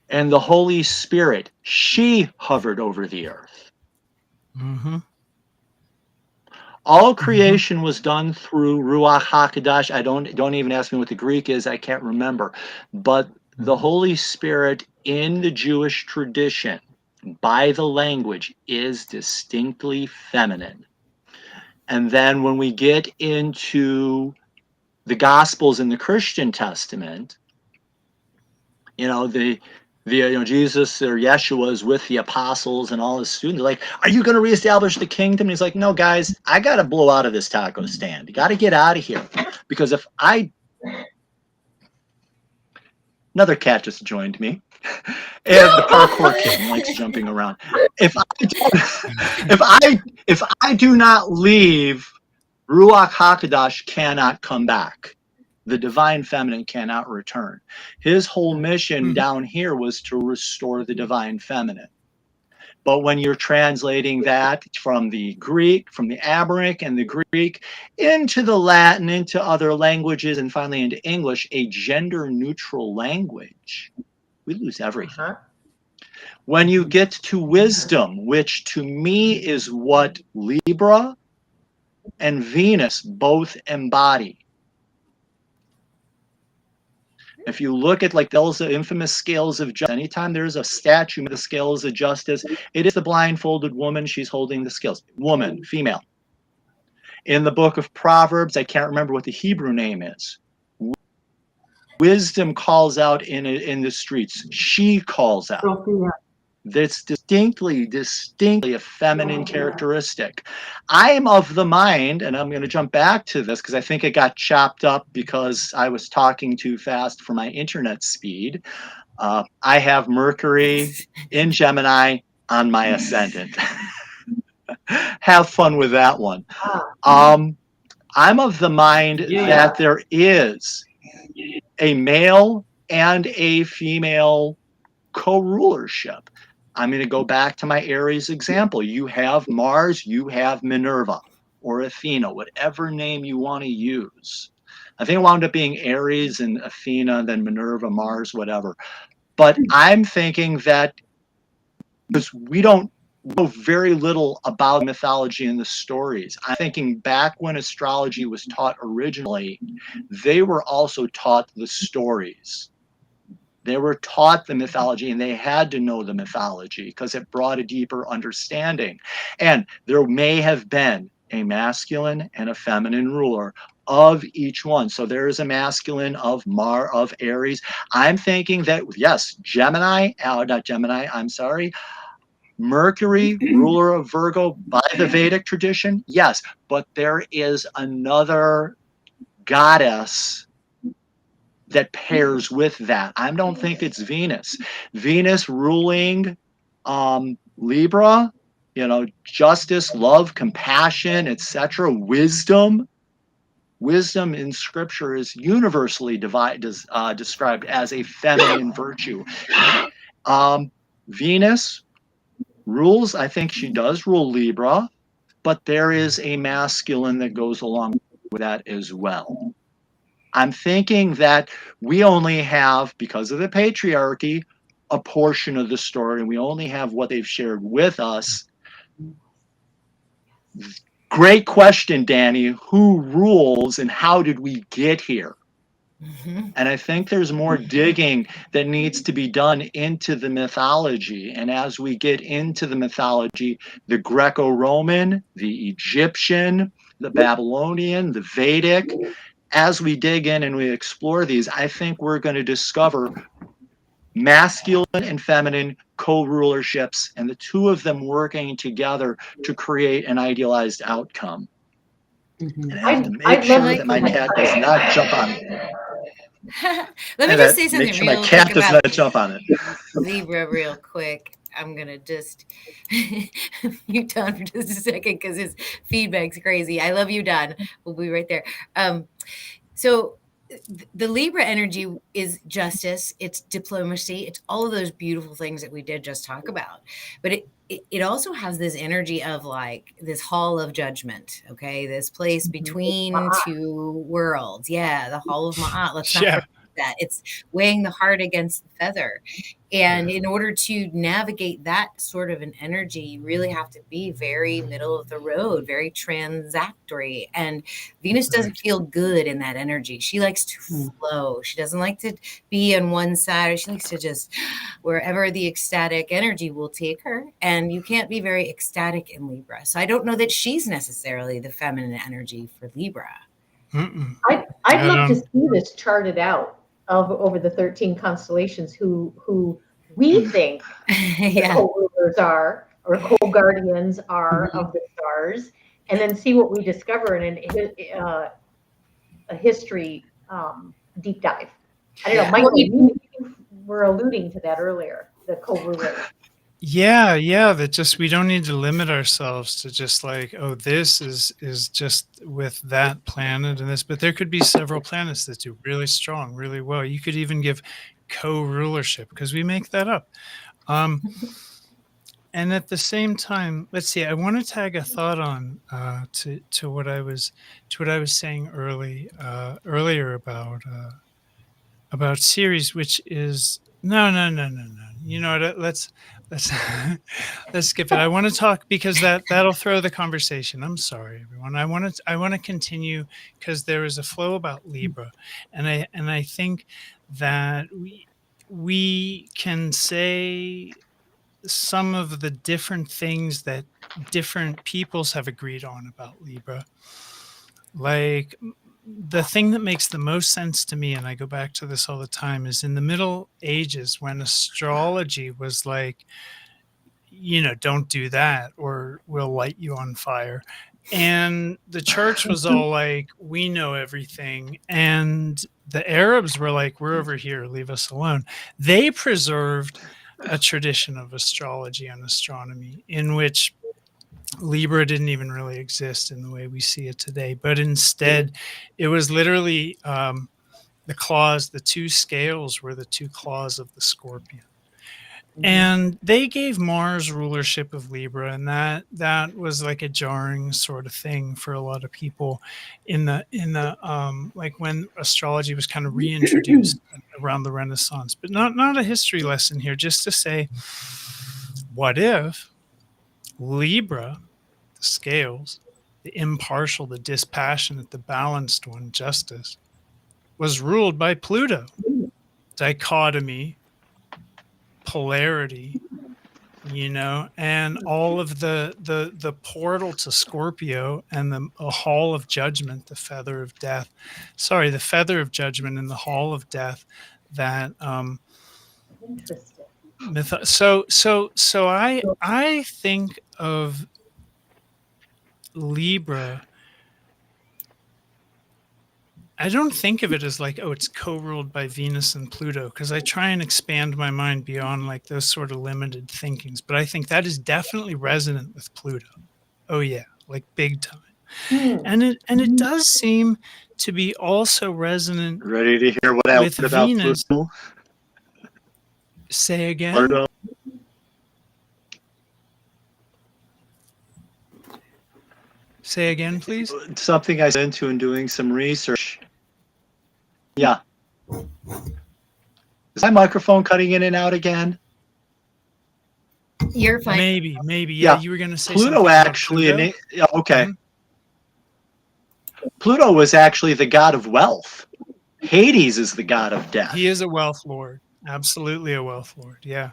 And the Holy Spirit, she hovered over the earth. Mm-hmm. All creation was done through Ruach HaKodesh. Don't even ask me what the Greek is. I can't remember. But the Holy Spirit in the Jewish tradition, by the language, is distinctly feminine. And then when we get into the Gospels in the Christian Testament, Jesus or Yeshua is with the apostles and all his students. They're like, are you going to reestablish the kingdom? And he's like, no, guys, I got to blow out of this taco stand. You got to get out of here. Because another cat just joined me. And the parkour kid likes jumping around. If I do not leave, Ruach HaKodesh cannot come back. The divine feminine cannot return. His whole mission down here was to restore the divine feminine. But when you're translating that from the Greek, from the Amharic and the Greek into the Latin, into other languages, and finally into English, a gender neutral language, we lose everything. When you get to wisdom, which to me is what Libra and Venus both embody. If you look at like those infamous scales of justice, anytime there's a statue with the scales of justice, it is the blindfolded woman. She's holding the scales. Woman, female. In the book of Proverbs, I can't remember what the Hebrew name is. Wisdom calls out in the streets. She calls out. Sophia. That's distinctly a feminine characteristic. I'm of the mind, and I'm going to jump back to this because I think it got chopped up because I was talking too fast for my internet speed. I have Mercury in Gemini on my ascendant. Have fun with that one. I'm of the mind that there is a male and a female co-rulership. I'm going to go back to my Aries example. You have Mars, you have Minerva or Athena, whatever name you want to use. I think it wound up being Aries and Athena, then Minerva, Mars, whatever. But I'm thinking that because we don't know very little about mythology and the stories, I'm thinking back when astrology was taught originally, they were also taught the stories. They were taught the mythology, and they had to know the mythology because it brought a deeper understanding. And there may have been a masculine and a feminine ruler of each one. So there is a masculine of of Aries. I'm thinking that, yes, Mercury, ruler of Virgo by the Vedic tradition, yes, but there is another goddess that pairs with that. I don't think it's Venus. Venus ruling Libra, justice, love, compassion, etc., wisdom. Wisdom in scripture is universally described as a feminine virtue. Venus rules, I think she does rule Libra, but there is a masculine that goes along with that as well. I'm thinking that we only have, because of the patriarchy, a portion of the story, and we only have what they've shared with us. Great question, Danny. Who rules and how did we get here? Mm-hmm. And I think there's more digging that needs to be done into the mythology. And as we get into the mythology, the Greco-Roman, the Egyptian, the Babylonian, the Vedic, as we dig in and we explore these, I think we're going to discover masculine and feminine co-rulerships, and the two of them working together to create an idealized outcome. Mm-hmm. And I have to make sure that my cat does not jump on it. Let me just say something make sure real my cat quick does about not jump on it. Libra real quick. I'm going to just mute Don for just a second because his feedback's crazy. I love you, Don. We'll be right there. So the Libra energy is justice, it's diplomacy, it's all of those beautiful things that we did just talk about. But it also has this energy of like this hall of judgment, okay? This place between two worlds. Yeah, the hall of Ma'at. Let's not forget that. It's weighing the heart against the feather. And in order to navigate that sort of an energy, you really have to be very middle of the road, very transactory. And Venus doesn't feel good in that energy. She likes to flow. She doesn't like to be on one side. She likes to just wherever the ecstatic energy will take her. And you can't be very ecstatic in Libra. So I don't know that she's necessarily the feminine energy for Libra. I'd love to see this charted out over the 13 constellations who we think the co-rulers are or co-guardians are of the stars, and then see what we discover in a history deep dive. I don't know, Michael, you were alluding to that earlier, the co-rulers. Yeah, that just we don't need to limit ourselves to just like, oh, this is just with that planet and this, but there could be several planets that do really strong, really well. You could even give co-rulership because we make that up. And at the same time, let's see, I want to tag a thought on to what I was saying earlier about Ceres, which is no. You know what? Let's let's skip it. I want to talk because that'll throw the conversation. I'm sorry, everyone. I want to continue because there is a flow about Libra, and I think that we can say some of the different things that different peoples have agreed on about Libra. Like the thing that makes the most sense to me, and I go back to this all the time, is in the Middle Ages when astrology was like, don't do that or we'll light you on fire. And the church was all like, we know everything. And the Arabs were like, we're over here, leave us alone. They preserved a tradition of astrology and astronomy in which Libra didn't even really exist in the way we see it today, but instead it was literally the two scales were the two claws of the scorpion. And they gave Mars rulership of Libra, and that was like a jarring sort of thing for a lot of people in the like when astrology was kind of reintroduced around the Renaissance. But not a history lesson here, just to say, what if Libra, the scales, the impartial, the dispassionate, the balanced one, justice, was ruled by Pluto, dichotomy, polarity, you know, and all of the portal to Scorpio and the hall of judgment, the feather of death. Sorry, the feather of judgment and the hall of death. That Interesting. so I think of Libra. I don't think of it as like, oh, it's co-ruled by Venus and Pluto, because I try and expand my mind beyond like those sort of limited thinkings. But I think that is definitely resonant with Pluto. Oh yeah, like big time. And it does seem to be also resonant Ready to hear what I with learned about Venus. Pluto? Say again. Pluto. Say again, please. Something I was into in doing some research. Yeah. Is my microphone cutting in and out again? You're fine. Maybe. Yeah. You were going to say Pluto something about actually. Pluto? Okay. Mhm. Pluto was actually the god of wealth. Hades is the god of death. He is a wealth lord. Absolutely a wealth lord. Yeah.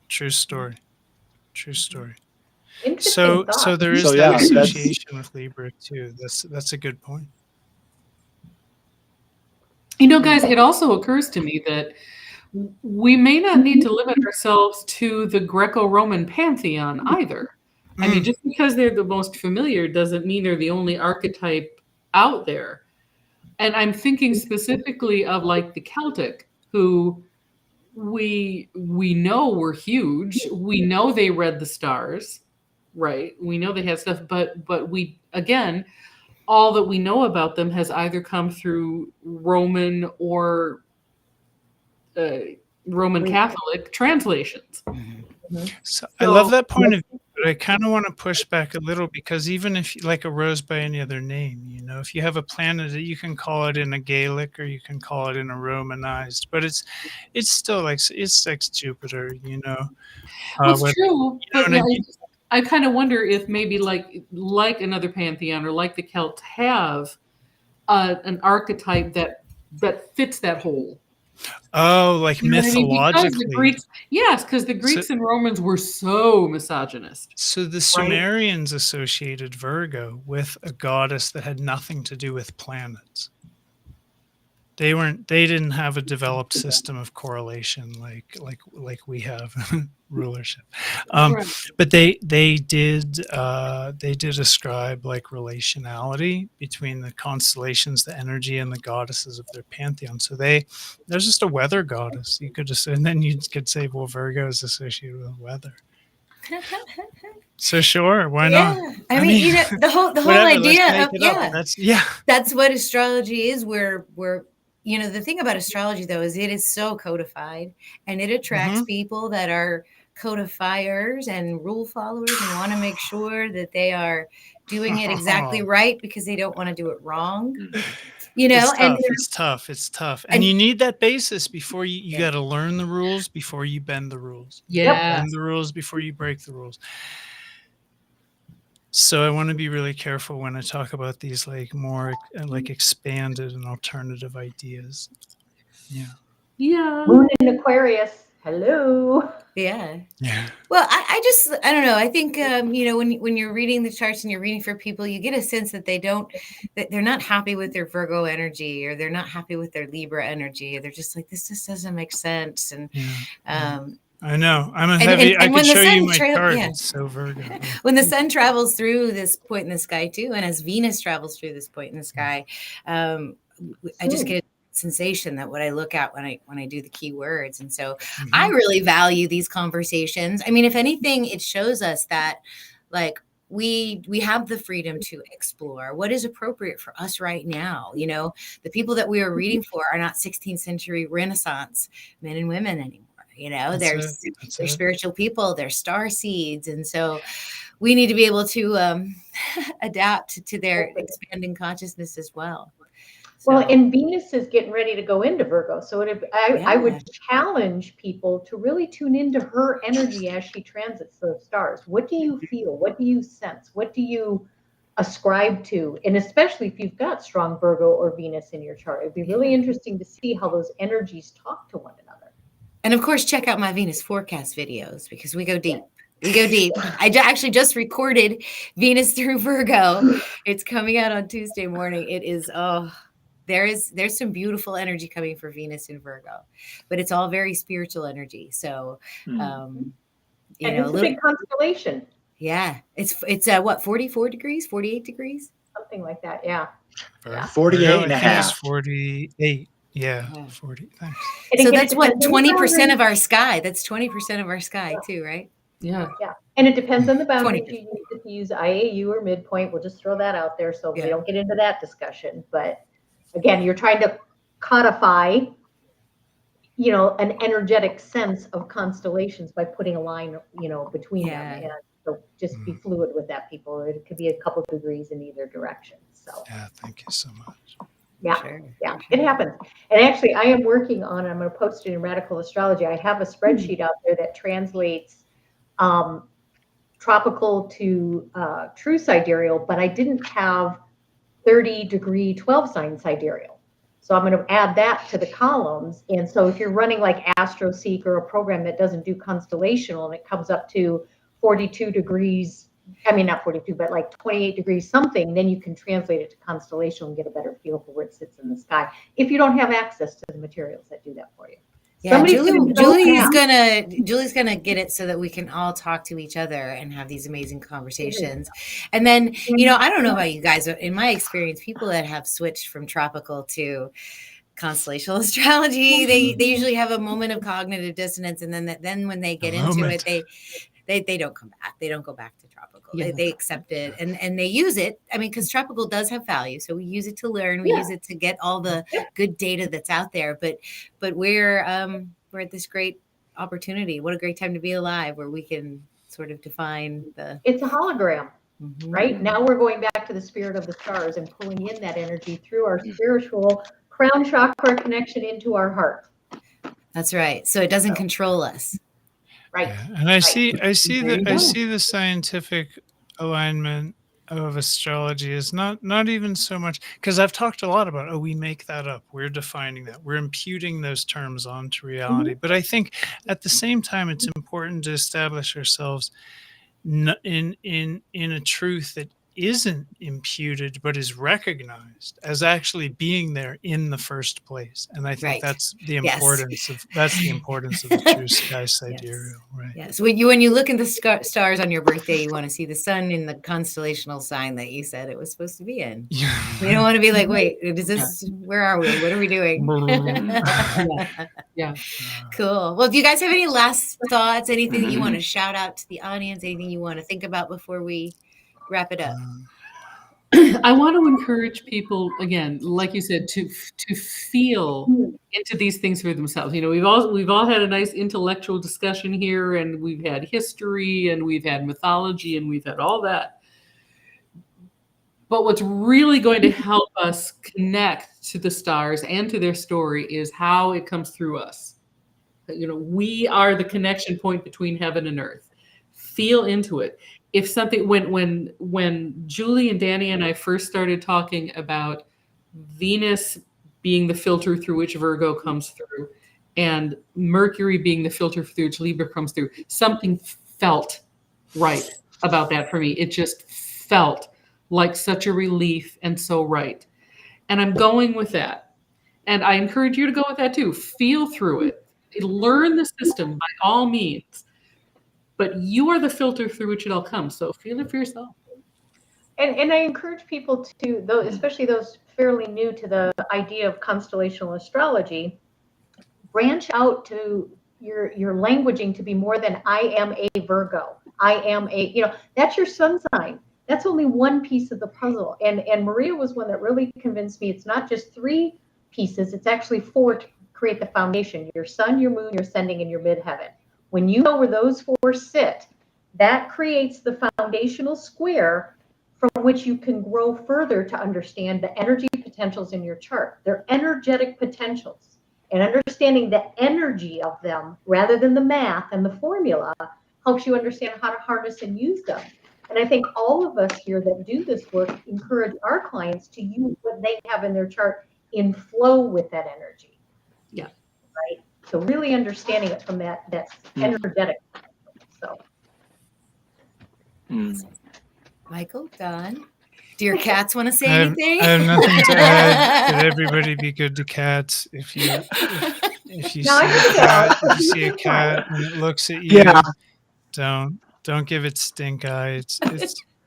True story. Interesting So thought. there is So, that yeah, that's- association with Libra too. That's a good point. You know, guys, it also occurs to me that we may not need to limit ourselves to the Greco-Roman pantheon either. I mean, just because they're the most familiar doesn't mean they're the only archetype out there. And I'm thinking specifically of like the Celtic, who we know were huge. We know they read the stars, right? We know they had stuff, but we, again, all that we know about them has either come through Roman or Roman Catholic translations. So I love that point of view, but I kind of want to push back a little, because even if you like a rose by any other name, you know, if you have a planet, you can call it in a Gaelic or you can call it in a Romanized, but it's still like it's like Jupiter, you know. Well, it's With, true, you know but what I mean? I kind of wonder if maybe like another pantheon or like the Celts have an archetype that fits that hole. Oh, like You know what I mean? Because the mythologically. Greeks, yes, because the Greeks and Romans were so misogynist. So the Sumerians associated Virgo with a goddess that had nothing to do with planets. They didn't have a developed system of correlation like we have rulership. Right. But they did ascribe like relationality between the constellations, the energy, and the goddesses of their pantheon. So there's just a weather goddess. You could just, and then you could say, well, Virgo is associated with weather. So sure, why not? I mean, you know, the whole whatever, let's idea make of it up. that's what astrology is. We're you know, the thing about astrology though is it is so codified, and it attracts people that are codifiers and rule followers and want to make sure that they are doing it exactly right because they don't want to do it wrong. You know, it's tough. And you need that basis before you got to learn the rules before you bend the rules. Yeah. Bend the rules before you break the rules. So I want to be really careful when I talk about these like more like expanded and alternative ideas. Yeah. Moon in Aquarius. Hello. Yeah. Yeah. Well, I don't know. I think you know, when you're reading the charts and you're reading for people, you get a sense that that they're not happy with their Virgo energy, or they're not happy with their Libra energy. They're just like, this just doesn't make sense. And I know. I'm a heavy. I can show you my chart. It's so Virgo. When the sun travels through this point in the sky too, and as Venus travels through this point in the sky, I just get a sensation that what I look at when I do the keywords. And so I really value these conversations. I mean, if anything, it shows us that like we have the freedom to explore what is appropriate for us right now. You know, the people that we are reading for are not 16th century Renaissance men and women anymore. You know, they're spiritual people, they're star seeds. And so we need to be able to adapt to their expanding consciousness as well. So, well, and Venus is getting ready to go into Virgo. So I would challenge people to really tune into her energy as she transits those stars. What do you feel? What do you sense? What do you ascribe to? And especially if you've got strong Virgo or Venus in your chart, it'd be really interesting to see how those energies talk to one another. And of course, check out my Venus forecast videos because we go deep. We go deep. I actually just recorded Venus through Virgo. It's coming out on Tuesday morning. It is, there's some beautiful energy coming for Venus in Virgo, but it's all very spiritual energy. So, and it's a big constellation. Yeah, it's what, 44 degrees, 48 degrees, something like that. Yeah. 48 and a half. 48. Yeah, 40. Thanks. So that's what, 20% of our sky. That's 20% of our sky too, right? Yeah. Yeah. And it depends on the boundaries you use. If you use IAU or midpoint, we'll just throw that out there so we don't get into that discussion. But again, you're trying to codify, an energetic sense of constellations by putting a line, between them. And so just be fluid with that, people. It could be a couple degrees in either direction. So yeah, thank you so much. Yeah, yeah, it happens. And actually, I am working on, I'm going to post it in Radical Astrology. I have a spreadsheet out there that translates tropical to true sidereal, but I didn't have 30-degree 12-sign sidereal. So I'm going to add that to the columns. And so if you're running like AstroSeek or a program that doesn't do constellational and it comes up to 42 degrees, I mean, not 42, but like 28 degrees something, then you can translate it to constellation and get a better feel for where it sits in the sky if you don't have access to the materials that do that for you. Yeah, Julie's gonna get it so that we can all talk to each other and have these amazing conversations. And then, I don't know about you guys, but in my experience, people that have switched from tropical to constellational astrology, they usually have a moment of cognitive dissonance, and then when they get into it, they don't come back. They don't go back to tropical. Yeah. They accept it and they use it. I mean, because tropical does have value. So we use it to learn. We use it to get all the good data that's out there. But we're at this great opportunity. What a great time to be alive, where we can sort of define it's a hologram. Right now we're going back to the spirit of the stars and pulling in that energy through our spiritual crown chakra connection into our heart. That's right. So it doesn't control us. Right. Yeah. And I see the scientific alignment of astrology is not even so much, because I've talked a lot about, we make that up. We're defining that. We're imputing those terms onto reality. But I think at the same time, it's important to establish ourselves in a truth that isn't imputed but is recognized as actually being there in the first place. And I think that's the importance of the true sky sidereal. Right. Yes. When you look at the stars on your birthday, you want to see the sun in the constellational sign that you said it was supposed to be in. Yeah. You don't want to be like, wait, where are we? What are we doing? Yeah. Cool. Well, do you guys have any last thoughts? Anything that you want to shout out to the audience? Anything you want to think about before we wrap it up? I want to encourage people, again, like you said, to feel into these things for themselves. We've all had a nice intellectual discussion here, and we've had history, and we've had mythology, and we've had all that. But what's really going to help us connect to the stars and to their story is how it comes through us. We are the connection point between heaven and earth. Feel into it. If something, when Julie and Danny and I first started talking about Venus being the filter through which Virgo comes through, and Mercury being the filter through which Libra comes through, something felt right about that for me. It just felt like such a relief and so right. And I'm going with that. And I encourage you to go with that too. Feel through it. Learn the system by all means. But you are the filter through which it all comes. So feel it for yourself. And I encourage people to, especially those fairly new to the idea of constellational astrology, branch out to your languaging to be more than I am a Virgo. I am that's your sun sign. That's only one piece of the puzzle. And Maria was one that really convinced me it's not just 3 pieces, it's actually 4 to create the foundation. Your sun, your moon, your ascending, and your midheaven. When you know where those 4 sit, that creates the foundational square from which you can grow further to understand the energy potentials in your chart. They're energetic potentials. And understanding the energy of them rather than the math and the formula helps you understand how to harness and use them. And I think all of us here that do this work encourage our clients to use what they have in their chart in flow with that energy. Yeah. Right? So really understanding it from that energetic. So. Michael, Don, do your cats want to say I have, anything? I have nothing to add, but everybody be good to cats. If you No, I think if you see a cat and it looks at you, Yeah. don't give it stink eye.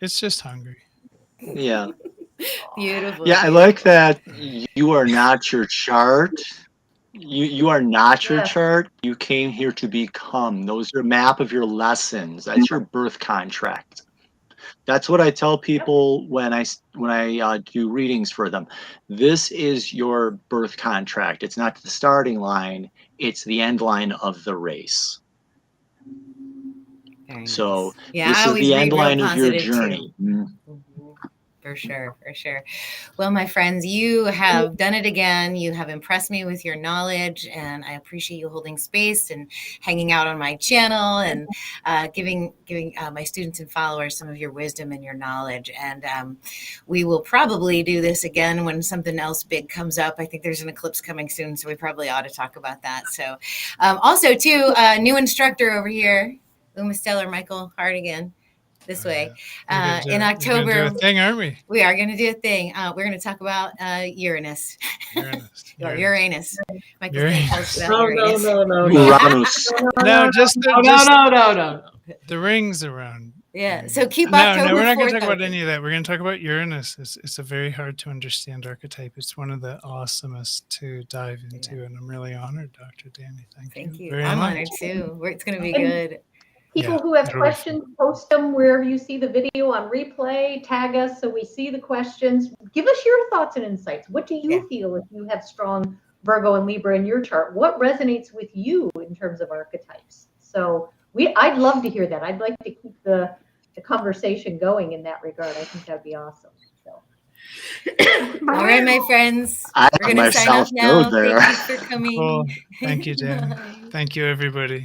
It's just hungry. Yeah. Beautiful. Yeah, I like that you are not your chart. You are not your Yes. chart. You came here to become. Those are a map of your lessons. That's your birth contract. That's what I tell people when I do readings for them. This is your birth contract. It's not the starting line. It's the end line of the race. Very So nice. Yeah, this I is always the read end real line of your positive journey. too. For sure, for sure. Well, my friends, you have done it again. You have impressed me with your knowledge, and I appreciate you holding space and hanging out on my channel and giving my students and followers some of your wisdom and your knowledge. And we will probably do this again when something else big comes up. I think there's an eclipse coming soon, so we probably ought to talk about that. So, also too, new instructor over here, Uma Stellar, Michael Hartigan. This way. In October, we're gonna do a thing, aren't we? We are going to do a thing. We're going to talk about Uranus. Or Uranus. Michael's going to tell us about Uranus. Uranus. No, just no. the rings around. Yeah. So keep No, October we're not going 4th to talk about open. any of that. We're going to talk about Uranus. It's a very hard to understand archetype. It's one of the awesomest to dive into, and I'm really honored, Dr. Danny. Thank you. Very I'm much. honored too. It's going to be And good. People who have questions, post them wherever you see the video on replay, tag us so we see the questions. Give us your thoughts and insights. What do you feel if you have strong Virgo and Libra in your chart? What resonates with you in terms of archetypes? So I'd love to hear that. I'd like to keep the conversation going in that regard. I think that'd be awesome. So. All right, my friends. I We're going to sign off now. Thank you for coming. Cool. Thank you, Danny. Thank you, everybody.